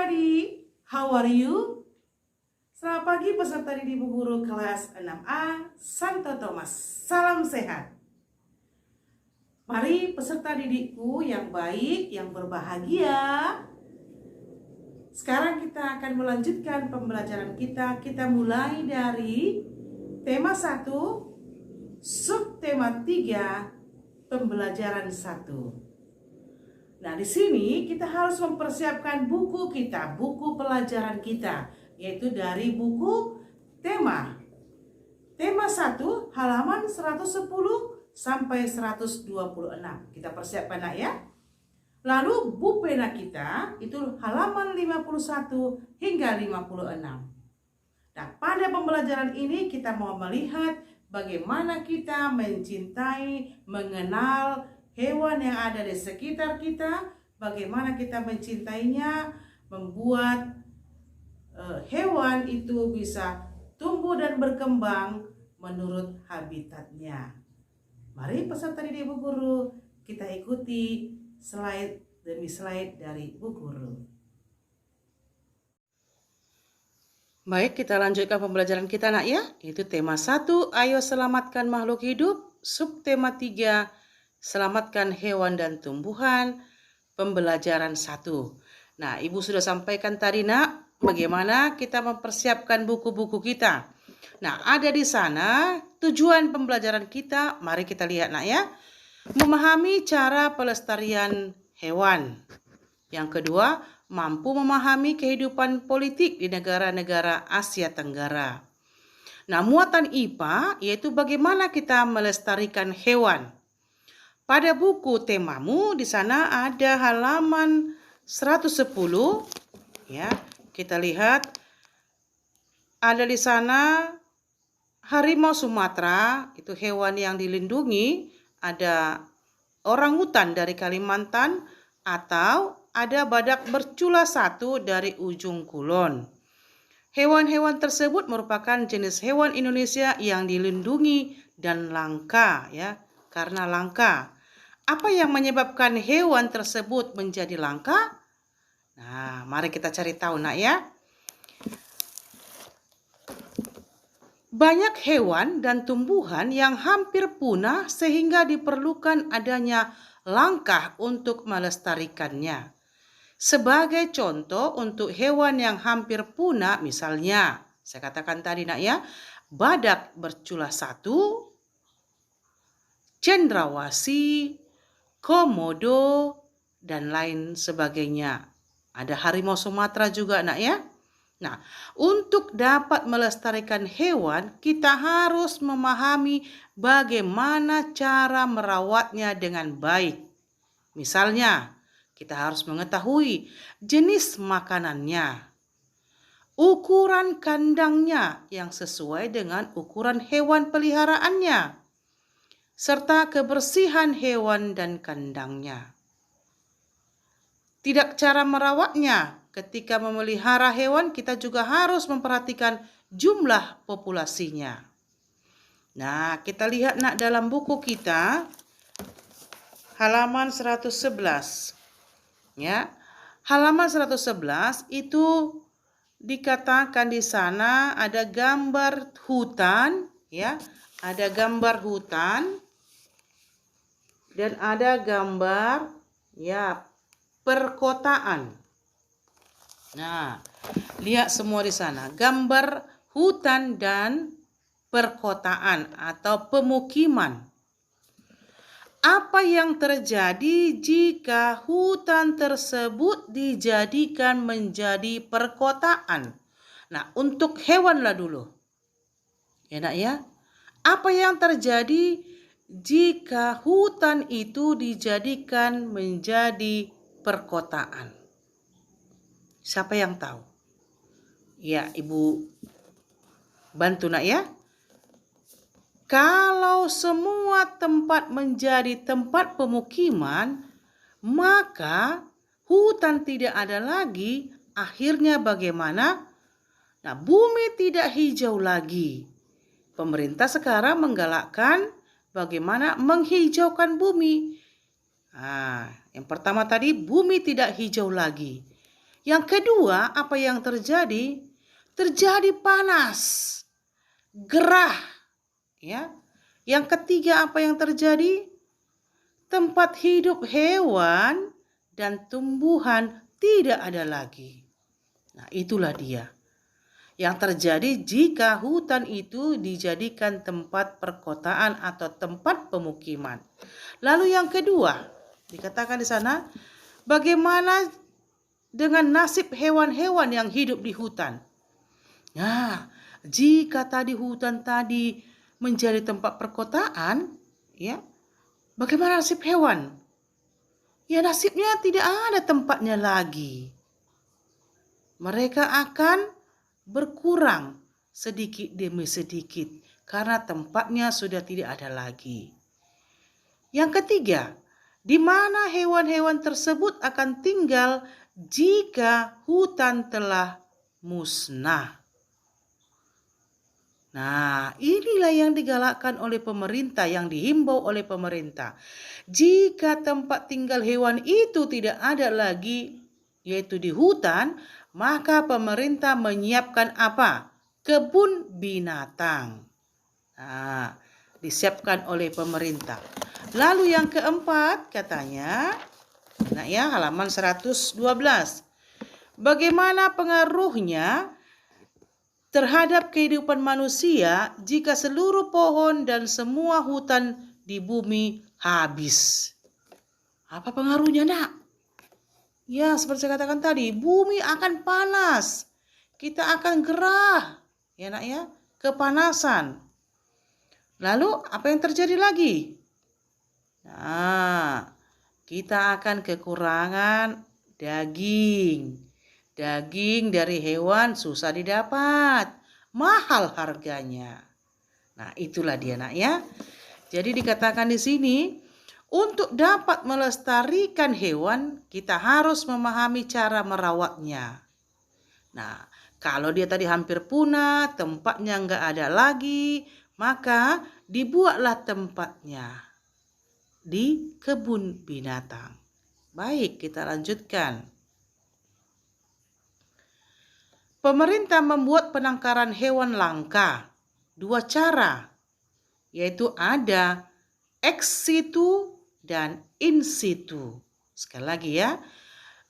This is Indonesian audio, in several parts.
everybody, how are you? Selamat pagi peserta didik Bu Guru kelas 6A Santo Thomas. Salam sehat. Mari peserta didikku yang baik, yang berbahagia. Sekarang kita akan melanjutkan pembelajaran kita. Kita mulai dari tema 1, subtema 3, pembelajaran 1. Nah, di sini kita harus mempersiapkan buku kita, buku pelajaran kita, yaitu dari buku tema. Tema 1, halaman 110 sampai 126. Kita persiapkan, Nak, ya. Lalu buku pena kita itu halaman 51 hingga 56. Nah, pada pembelajaran ini kita mau melihat bagaimana kita mencintai, mengenal hewan yang ada di sekitar kita, bagaimana kita mencintainya, membuat hewan itu bisa tumbuh dan berkembang menurut habitatnya. Mari peserta didik Bu Guru, kita ikuti slide demi slide dari Bu Guru. Baik, kita lanjutkan pembelajaran kita, Nak, ya. Itu tema 1, ayo selamatkan makhluk hidup. Subtema 3, selamatkan hewan dan tumbuhan, pembelajaran 1. Nah, Ibu sudah sampaikan tadi, Nak, bagaimana kita mempersiapkan buku-buku kita. Nah, ada di sana tujuan pembelajaran kita. Mari kita lihat, Nak, ya. Memahami cara pelestarian hewan. Yang kedua, mampu memahami kehidupan politik di negara-negara Asia Tenggara. Nah, muatan IPA yaitu bagaimana kita melestarikan hewan. Pada buku temamu di sana ada halaman 110, ya. Kita lihat ada di sana harimau Sumatera, itu hewan yang dilindungi, ada orangutan dari Kalimantan, atau ada badak bercula 1 dari Ujung Kulon. Hewan-hewan tersebut merupakan jenis hewan Indonesia yang dilindungi dan langka, ya, karena langka. Apa yang menyebabkan hewan tersebut menjadi langka? Nah, mari kita cari tahu, Nak, ya. Banyak hewan dan tumbuhan yang hampir punah sehingga diperlukan adanya langkah untuk melestarikannya. Sebagai contoh untuk hewan yang hampir punah, misalnya, saya katakan tadi, Nak, ya, badak bercula 1, cendrawasih, komodo, dan lain sebagainya. Ada harimau Sumatera juga, Nak, ya. Nah, untuk dapat melestarikan hewan, kita harus memahami bagaimana cara merawatnya dengan baik. Misalnya, kita harus mengetahui jenis makanannya, ukuran kandangnya yang sesuai dengan ukuran hewan peliharaannya, serta kebersihan hewan dan kandangnya. Tidak cara merawatnya. Ketika memelihara hewan, kita juga harus memperhatikan jumlah populasinya. Nah, kita lihat, Nak, dalam buku kita halaman 111. Ya. Halaman 111 itu dikatakan di sana ada gambar hutan, ya. Ada gambar hutan dan ada gambar, ya, perkotaan. Nah, lihat semua di sana. Gambar hutan dan perkotaan atau pemukiman. Apa yang terjadi jika hutan tersebut dijadikan menjadi perkotaan? Nah, untuk hewanlah dulu. Ya, Nak, ya. Apa yang terjadi jika hutan itu dijadikan menjadi perkotaan? Siapa yang tahu? Ya, Ibu bantu, Nak, ya. Kalau semua tempat menjadi tempat pemukiman, maka hutan tidak ada lagi. Akhirnya bagaimana? Nah, bumi tidak hijau lagi. Pemerintah sekarang menggalakkan bagaimana menghijaukan bumi. Nah, yang pertama tadi, bumi tidak hijau lagi. Yang kedua, apa yang terjadi? Terjadi panas, gerah, ya. Yang ketiga, apa yang terjadi? Tempat hidup hewan dan tumbuhan tidak ada lagi. Nah, itulah dia yang terjadi jika hutan itu dijadikan tempat perkotaan atau tempat pemukiman. Lalu yang kedua, dikatakan di sana, bagaimana dengan nasib hewan-hewan yang hidup di hutan? Nah, jika tadi hutan tadi menjadi tempat perkotaan, ya, bagaimana nasib hewan? Ya, nasibnya tidak ada tempatnya lagi. Mereka akan berkurang sedikit demi sedikit karena tempatnya sudah tidak ada lagi. Yang ketiga, di mana hewan-hewan tersebut akan tinggal jika hutan telah musnah. Nah, inilah yang digalakkan oleh pemerintah, yang dihimbau oleh pemerintah. Jika tempat tinggal hewan itu tidak ada lagi, yaitu di hutan, maka pemerintah menyiapkan apa? Kebun binatang. Nah, disiapkan oleh pemerintah. Lalu yang keempat katanya, nah ya, halaman 112. Bagaimana pengaruhnya terhadap kehidupan manusia jika seluruh pohon dan semua hutan di bumi habis? Apa pengaruhnya, nak? Ya, seperti saya katakan tadi, bumi akan panas. Kita akan gerah, ya nak ya, kepanasan. Lalu apa yang terjadi lagi? Nah, kita akan kekurangan daging. Daging dari hewan susah didapat, mahal harganya. Nah, itulah dia nak ya. Jadi dikatakan di sini, untuk dapat melestarikan hewan, kita harus memahami cara merawatnya. Nah, kalau dia tadi hampir punah, tempatnya nggak ada lagi, maka dibuatlah tempatnya di kebun binatang. Baik, kita lanjutkan. Pemerintah membuat penangkaran hewan langka. 2 cara, yaitu ada ex situ dan in situ. Sekali lagi ya,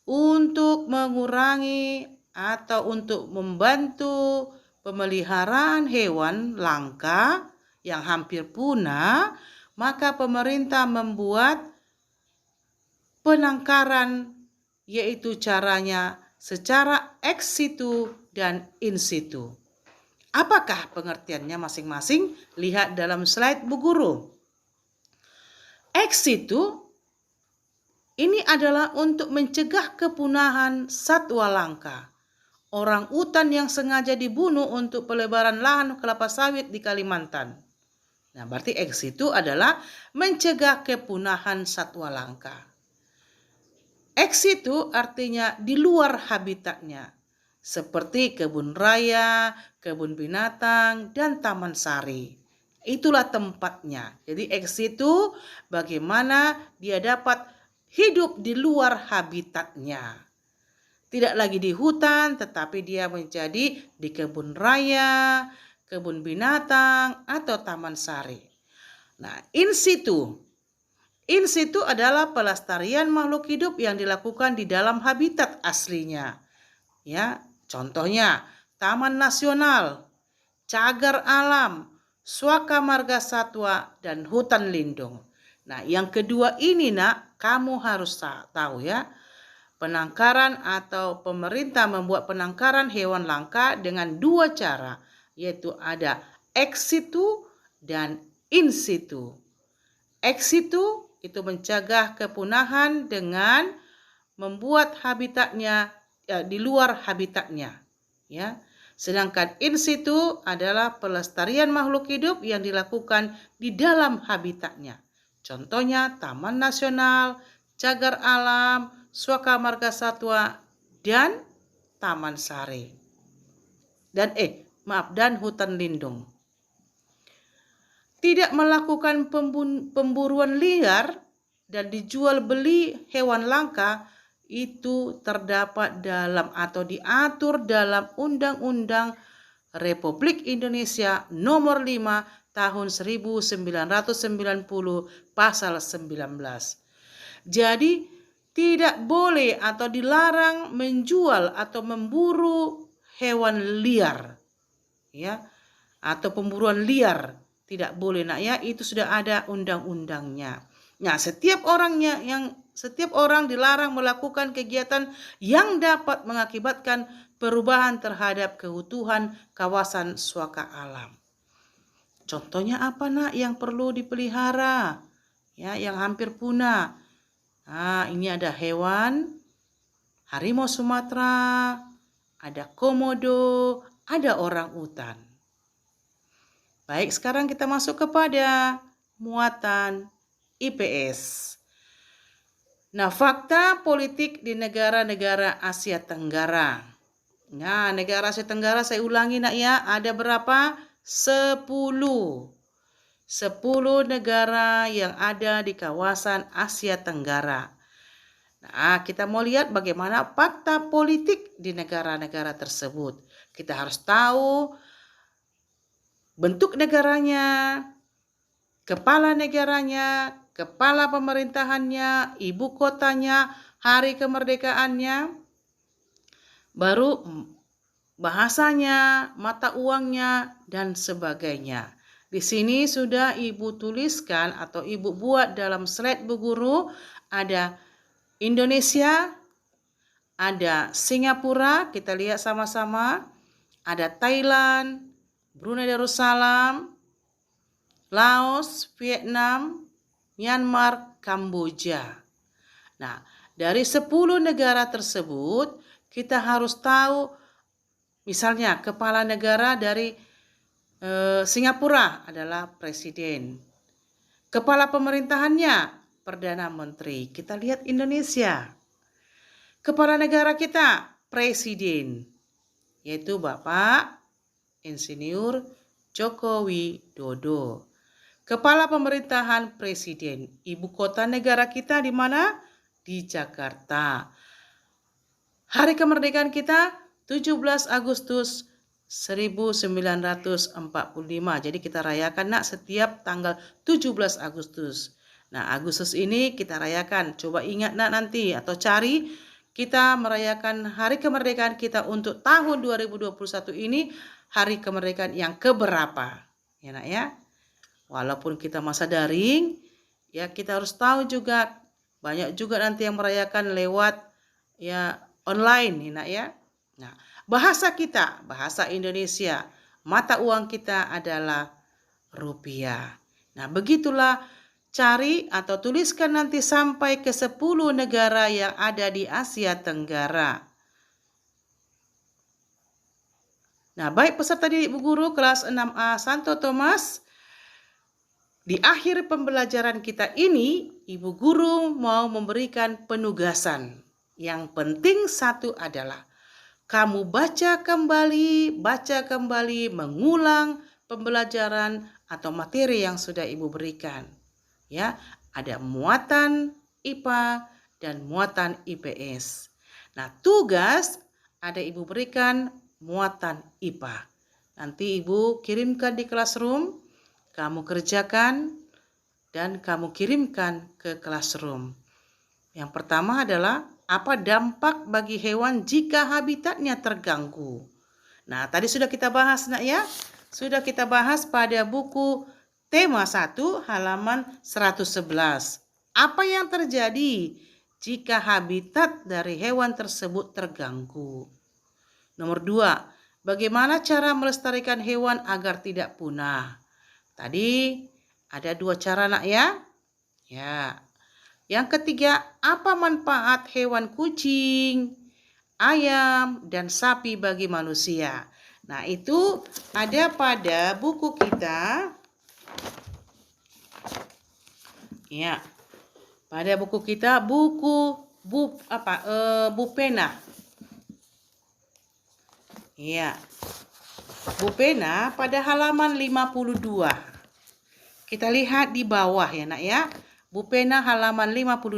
untuk mengurangi atau untuk membantu pemeliharaan hewan langka yang hampir punah, maka pemerintah membuat penangkaran, yaitu caranya secara ex situ dan in situ. Apakah pengertiannya masing-masing? Lihat dalam slide Bu Guru. Ex situ ini adalah untuk mencegah kepunahan satwa langka. Orang utan yang sengaja dibunuh untuk pelebaran lahan kelapa sawit di Kalimantan. Nah, berarti ex situ adalah mencegah kepunahan satwa langka. Ex situ artinya di luar habitatnya, seperti kebun raya, kebun binatang, dan taman sari. Itulah tempatnya. Jadi ex situ bagaimana dia dapat hidup di luar habitatnya. Tidak lagi di hutan, tetapi dia menjadi di kebun raya, kebun binatang, atau taman sari. Nah, in situ. In situ adalah pelestarian makhluk hidup yang dilakukan di dalam habitat aslinya. Ya, contohnya taman nasional, cagar alam, suaka marga satwa, dan hutan lindung. Nah, yang kedua ini nak, kamu harus tahu ya. Penangkaran atau pemerintah membuat penangkaran hewan langka dengan 2 cara, yaitu ada ex situ dan in situ. Ex situ itu mencegah kepunahan dengan membuat habitatnya di luar habitatnya, ya. Sedangkan in situ adalah pelestarian makhluk hidup yang dilakukan di dalam habitatnya. Contohnya taman nasional, cagar alam, suaka marga satwa, dan taman sari. Dan hutan lindung. Tidak melakukan pemburuan liar dan dijual beli hewan langka itu terdapat dalam atau diatur dalam Undang-Undang Republik Indonesia Nomor 5 Tahun 1990 Pasal 19. Jadi tidak boleh atau dilarang menjual atau memburu hewan liar, ya, atau pemburuan liar. Tidak boleh, nak ya, itu sudah ada undang-undangnya. Nah, setiap orang dilarang melakukan kegiatan yang dapat mengakibatkan perubahan terhadap keutuhan kawasan suaka alam. Contohnya apa, nak, yang perlu dipelihara? Ya, yang hampir punah. Nah, ini ada hewan harimau Sumatera, ada komodo, ada orang utan. Baik, sekarang kita masuk kepada muatan IPS. Nah, fakta politik di negara-negara Asia Tenggara. Nah, negara Asia Tenggara saya ulangi, nak ya, ada berapa? 10 negara yang ada di kawasan Asia Tenggara. Nah, kita mau lihat bagaimana fakta politik di negara-negara tersebut. Kita harus tahu bentuk negaranya, kepala negaranya, kepala pemerintahannya, ibu kotanya, hari kemerdekaannya, baru bahasanya, mata uangnya, dan sebagainya. Di sini sudah ibu tuliskan atau ibu buat dalam slide Bu Guru, ada Indonesia, ada Singapura, kita lihat sama-sama, ada Thailand, Brunei Darussalam, Laos, Vietnam, Myanmar, Kamboja. Nah, dari 10 negara tersebut, kita harus tahu, misalnya kepala negara dari Singapura adalah presiden. Kepala pemerintahannya Perdana Menteri. Kita lihat Indonesia. Kepala negara kita presiden, yaitu Bapak Insinyur Joko Widodo. Kepala pemerintahan presiden. Ibu kota negara kita di mana? Di Jakarta. Hari kemerdekaan kita 17 Agustus 1945. Jadi kita rayakan, nak, setiap tanggal 17 Agustus. Nah, Agustus ini kita rayakan. Coba ingat, nak, nanti atau cari, kita merayakan hari kemerdekaan kita untuk tahun 2021 ini hari kemerdekaan yang keberapa. Ya, nak ya. Walaupun kita masa daring, ya kita harus tahu juga banyak juga nanti yang merayakan lewat ya online, ya, nak ya. Nah, bahasa kita, bahasa Indonesia, mata uang kita adalah rupiah. Nah, begitulah, cari atau tuliskan nanti sampai ke 10 negara yang ada di Asia Tenggara. Nah, baik peserta didik Bu Guru kelas 6A Santo Thomas, di akhir pembelajaran kita ini, Ibu Guru mau memberikan penugasan. Yang penting satu adalah kamu baca kembali, mengulang pembelajaran atau materi yang sudah Ibu berikan. Ya, ada muatan IPA dan muatan IPS. Nah, tugas ada Ibu berikan muatan IPA. Nanti Ibu kirimkan di classroom, kamu kerjakan dan kamu kirimkan ke classroom. Yang pertama adalah apa dampak bagi hewan jika habitatnya terganggu. Nah, tadi sudah kita bahas, nak ya. Sudah kita bahas pada buku tema 1 halaman 111. Apa yang terjadi jika habitat dari hewan tersebut terganggu? Nomor 2, bagaimana cara melestarikan hewan agar tidak punah? Tadi ada 2 cara, nak ya. Ya. Yang ketiga, apa manfaat hewan kucing, ayam, dan sapi bagi manusia? Nah, itu ada pada buku kita. Ya. Pada buku kita, buku Bupena. Ya. Bupena pada halaman 52. Kita lihat di bawah, ya, nak ya. Bupena halaman 52.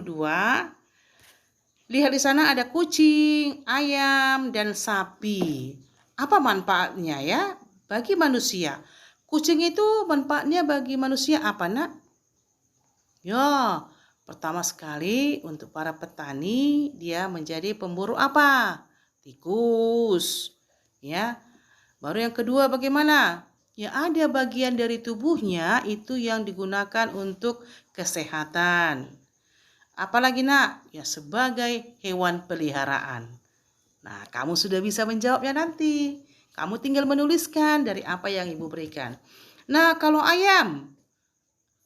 Lihat di sana ada kucing, ayam, dan sapi. Apa manfaatnya ya bagi manusia? Kucing itu manfaatnya bagi manusia apa, Nak? Ya, pertama sekali untuk para petani dia menjadi pemburu apa? Tikus. Ya. Baru yang kedua bagaimana? Ya ada bagian dari tubuhnya itu yang digunakan untuk kesehatan. Apalagi Nak? Ya sebagai hewan peliharaan. Nah, kamu sudah bisa menjawabnya nanti. Kamu tinggal menuliskan dari apa yang Ibu berikan. Nah, kalau ayam.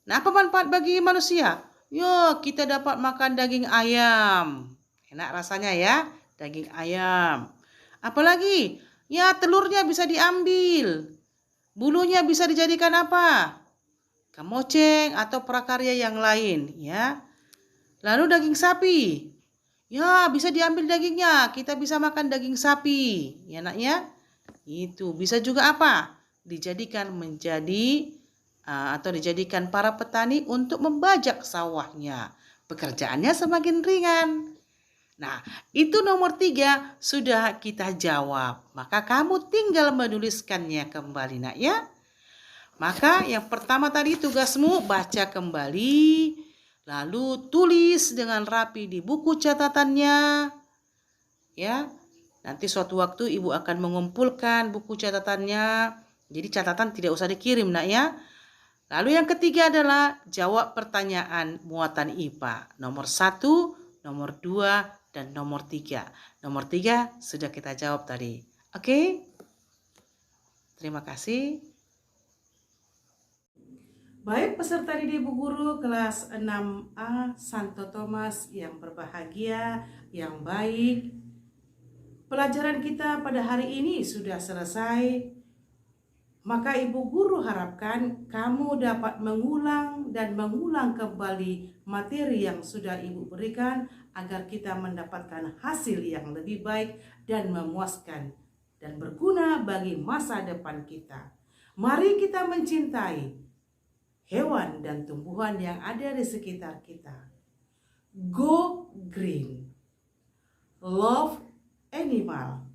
Nah, apa manfaat bagi manusia? Yo, kita dapat makan daging ayam. Enak rasanya ya, daging ayam. Apalagi? Ya, telurnya bisa diambil. Bulunya bisa dijadikan apa? Kamoceng atau prakarya yang lain, ya. Lalu daging sapi. Ya, bisa diambil dagingnya. Kita bisa makan daging sapi. Ya, Nak ya. Itu bisa juga apa? Dijadikan menjadi atau dijadikan para petani untuk membajak sawahnya. Pekerjaannya semakin ringan. Nah, itu nomor 3 sudah kita jawab. Maka kamu tinggal menuliskannya kembali, Nak ya. Maka yang pertama tadi tugasmu baca kembali, lalu tulis dengan rapi di buku catatannya. Ya, nanti suatu waktu Ibu akan mengumpulkan buku catatannya. Jadi catatan tidak usah dikirim, Nak ya. Lalu yang ketiga adalah jawab pertanyaan muatan IPA. Nomor 1, nomor 2, dan nomor 3. Nomor 3 sudah kita jawab tadi. Oke? Terima kasih. Baik peserta didik Bu Guru kelas 6A Santo Thomas yang berbahagia, yang baik. Pelajaran kita pada hari ini sudah selesai. Maka Ibu Guru harapkan kamu dapat mengulang dan mengulang kembali materi yang sudah Ibu berikan agar kita mendapatkan hasil yang lebih baik dan memuaskan dan berguna bagi masa depan kita. Mari kita mencintai hewan dan tumbuhan yang ada di sekitar kita. Go green. Love animal.